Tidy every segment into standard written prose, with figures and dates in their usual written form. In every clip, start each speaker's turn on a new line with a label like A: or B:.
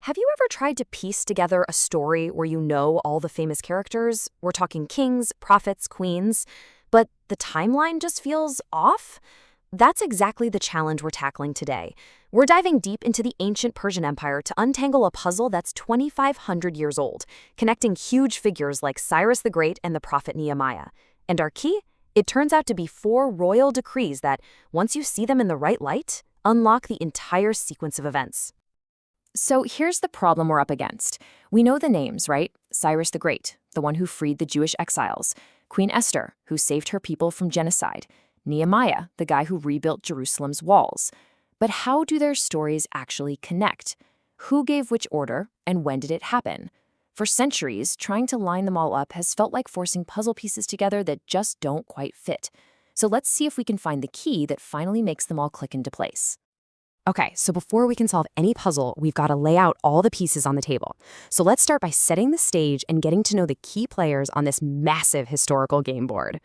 A: Have you ever tried to piece together a story where you know all the famous characters? We're talking kings, prophets, queens, but the timeline just feels off? That's exactly the challenge we're tackling today. We're diving deep into the ancient Persian Empire to untangle a puzzle that's 2,500 years old, connecting huge figures like Cyrus the Great and the prophet Nehemiah. And our key? It turns out to be 4 royal decrees that, once you see them in the right light, unlock the entire sequence of events.
B: So here's the problem we're up against. We know the names, right? Cyrus the Great, the one who freed the Jewish exiles. Queen Esther, who saved her people from genocide. Nehemiah, the guy who rebuilt Jerusalem's walls. But how do their stories actually connect? Who gave which order, and when did it happen? For centuries, trying to line them all up has felt like forcing puzzle pieces together that just don't quite fit. So let's see if we can find the key that finally makes them all click into place.
A: Okay, so before we can solve any puzzle, we've got to lay out all the pieces on the table. So let's start by setting the stage and getting to know the key players on this massive historical game board.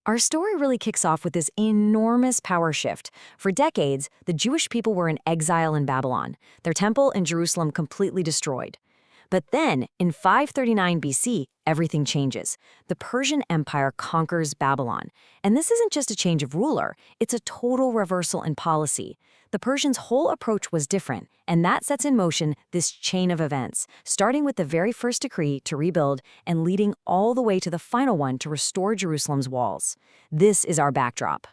A: Our story really kicks off with this enormous power shift. For decades, the Jewish people were in exile in Babylon, their temple in Jerusalem completely destroyed. But then, in 539 BC, everything changes. The Persian Empire conquers Babylon. And this isn't just a change of ruler, it's a total reversal in policy. The Persians' whole approach was different, and that sets in motion this chain of events, starting with the very first decree to rebuild and leading all the way to the final one to restore Jerusalem's walls. This is our backdrop.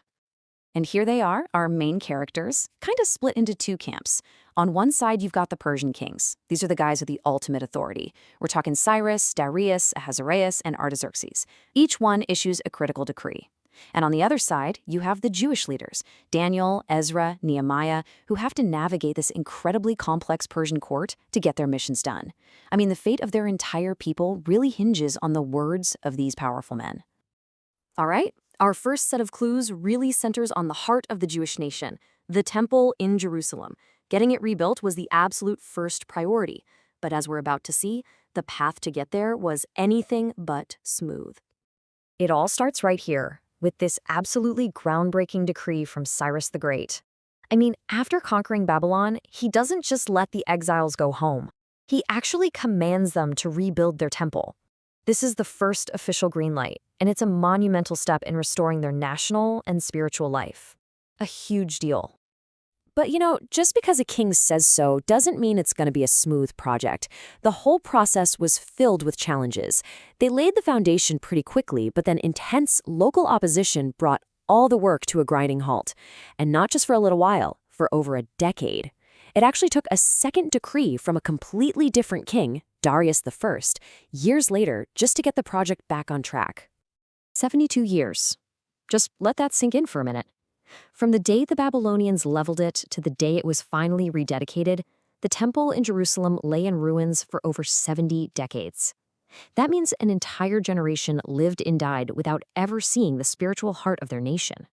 A: And here they are, our main characters, kind of split into 2 camps. On one side, you've got the Persian kings. These are the guys with the ultimate authority. We're talking Cyrus, Darius, Ahasuerus, and Artaxerxes. Each one issues a critical decree. And on the other side, you have the Jewish leaders, Daniel, Ezra, Nehemiah, who have to navigate this incredibly complex Persian court to get their missions done. I mean, the fate of their entire people really hinges on the words of these powerful men. All right, our first set of clues really centers on the heart of the Jewish nation, the temple in Jerusalem. Getting it rebuilt was the absolute first priority. But as we're about to see, the path to get there was anything but smooth. It all starts right here, with this absolutely groundbreaking decree from Cyrus the Great. I mean, after conquering Babylon, he doesn't just let the exiles go home. He actually commands them to rebuild their temple. This is the first official green light, and it's a monumental step in restoring their national and spiritual life. A huge deal. But just because a king says so doesn't mean it's going to be a smooth project. The whole process was filled with challenges. They laid the foundation pretty quickly, but then intense local opposition brought all the work to a grinding halt. And not just for a little while, for over a decade. It actually took a second decree from a completely different king, Darius I, years later just to get the project back on track. 72 years. Just let that sink in for a minute. From the day the Babylonians leveled it to the day it was finally rededicated, the temple in Jerusalem lay in ruins for over 70 decades. That means an entire generation lived and died without ever seeing the spiritual heart of their nation.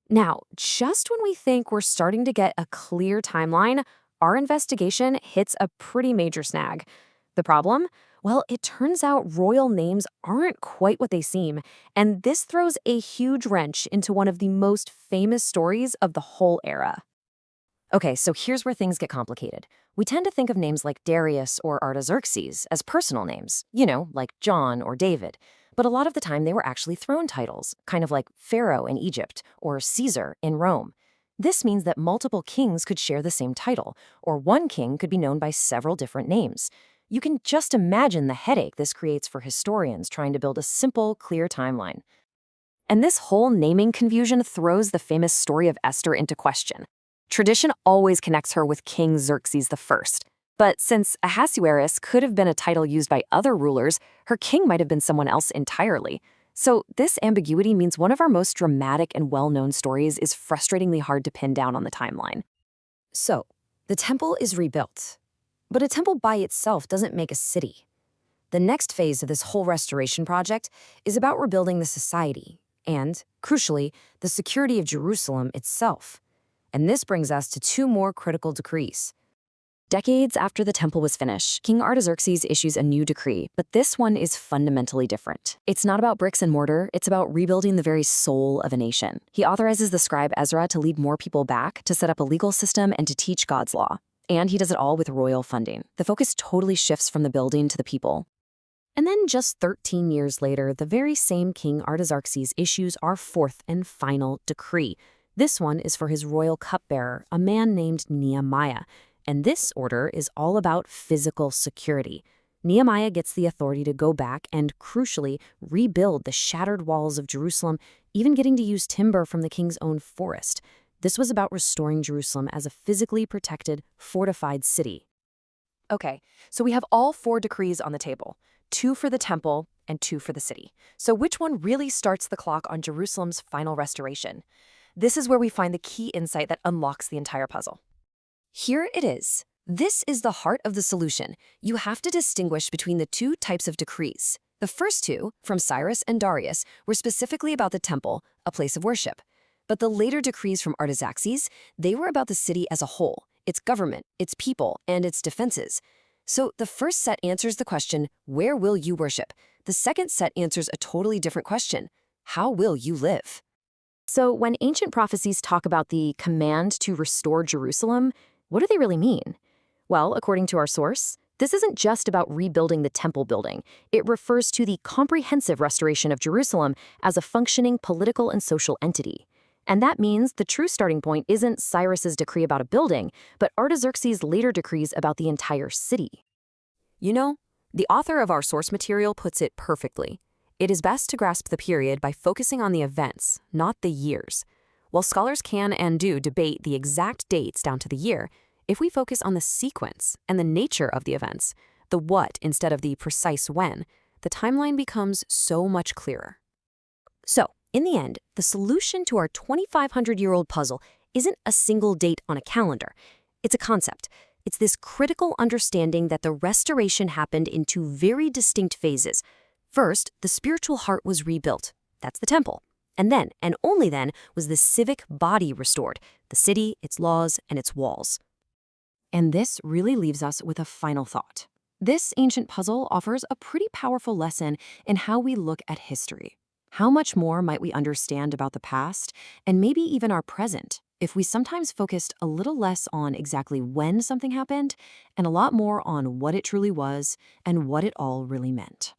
A: Now, just when we think we're starting to get a clear timeline, our investigation hits a pretty major snag. The problem? Well, it turns out royal names aren't quite what they seem, and this throws a huge wrench into one of the most famous stories of the whole era. Okay, so here's where things get complicated. We tend to think of names like Darius or Artaxerxes as personal names, like John or David. But a lot of the time they were actually throne titles, kind of like Pharaoh in Egypt or Caesar in Rome. This means that multiple kings could share the same title, or one king could be known by several different names. You can just imagine the headache this creates for historians trying to build a simple, clear timeline. And this whole naming confusion throws the famous story of Esther into question. Tradition always connects her with King Xerxes I. But since Ahasuerus could have been a title used by other rulers, her king might have been someone else entirely. So this ambiguity means one of our most dramatic and well-known stories is frustratingly hard to pin down on the timeline. So, the temple is rebuilt. But a temple by itself doesn't make a city. The next phase of this whole restoration project is about rebuilding the society and, crucially, the security of Jerusalem itself. And this brings us to 2 more critical decrees. Decades after the temple was finished, King Artaxerxes issues a new decree, but this one is fundamentally different. It's not about bricks and mortar, it's about rebuilding the very soul of a nation. He authorizes the scribe Ezra to lead more people back, to set up a legal system, and to teach God's law. And he does it all with royal funding. The focus totally shifts from the building to the people. And then just 13 years later, the very same King Artaxerxes issues our fourth and final decree. This one is for his royal cupbearer, a man named Nehemiah. And this order is all about physical security. Nehemiah gets the authority to go back and, crucially, rebuild the shattered walls of Jerusalem, even getting to use timber from the king's own forest. This was about restoring Jerusalem as a physically protected, fortified city. Okay, so we have all 4 decrees on the table, 2 for the temple and 2 for the city. So which one really starts the clock on Jerusalem's final restoration? This is where we find the key insight that unlocks the entire puzzle. Here it is. This is the heart of the solution. You have to distinguish between the 2 types of decrees. The first 2, from Cyrus and Darius, were specifically about the temple, a place of worship. But the later decrees from Artaxerxes, they were about the city as a whole, its government, its people, and its defenses. So the first set answers the question, where will you worship? The second set answers a totally different question, how will you live? So when ancient prophecies talk about the command to restore Jerusalem, what do they really mean? Well, according to our source, this isn't just about rebuilding the temple building. It refers to the comprehensive restoration of Jerusalem as a functioning political and social entity. And that means the true starting point isn't Cyrus's decree about a building, but Artaxerxes' later decrees about the entire city. You know, the author of our source material puts it perfectly. It is best to grasp the period by focusing on the events, not the years. While scholars can and do debate the exact dates down to the year, if we focus on the sequence and the nature of the events, the what instead of the precise when, the timeline becomes so much clearer. So, in the end, the solution to our 2,500-year-old puzzle isn't a single date on a calendar. It's a concept. It's this critical understanding that the restoration happened in 2 very distinct phases. First, the spiritual heart was rebuilt. That's the temple. And then, and only then, was the civic body restored, the city, its laws, and its walls. And this really leaves us with a final thought. This ancient puzzle offers a pretty powerful lesson in how we look at history. How much more might we understand about the past, and maybe even our present, if we sometimes focused a little less on exactly when something happened, and a lot more on what it truly was and what it all really meant?